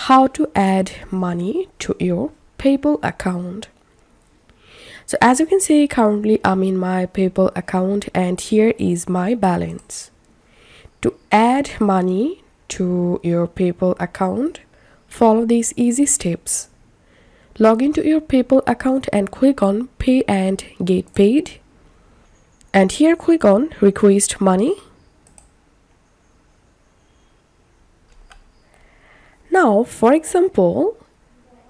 how to add money to your PayPal account. So as you can see, currently I'm in my PayPal account and here is my balance. To add money to your PayPal account, follow these easy steps. Log into your PayPal account and click on Pay and Get Paid. And here click on Request Money. Now, for example,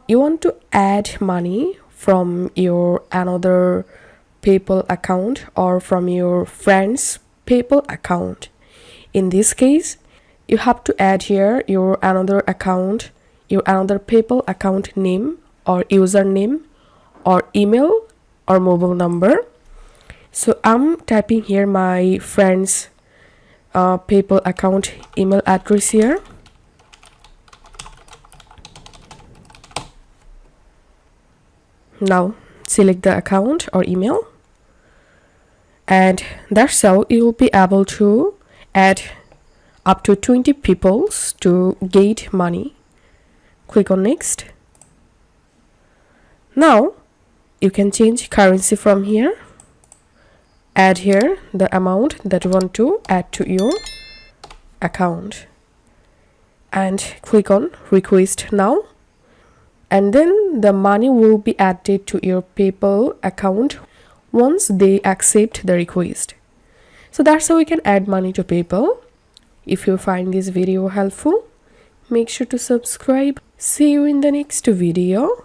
you want to add money from your another PayPal account or from your friend's PayPal account. In this case, you have to add here your another account, your another PayPal account name or username or email or mobile number. So I'm typing here my friend's PayPal account email address here. Now select the account or email, and that's how you will be able to add up to 20 people to get money. Click on next. Now you can change currency from here. Add here the amount that you want to add to your account and click on Request Now. And then the money will be added to your PayPal account once they accept the request. So that's how we can add money to PayPal. If you find this video helpful, make sure to subscribe. See you in the next video.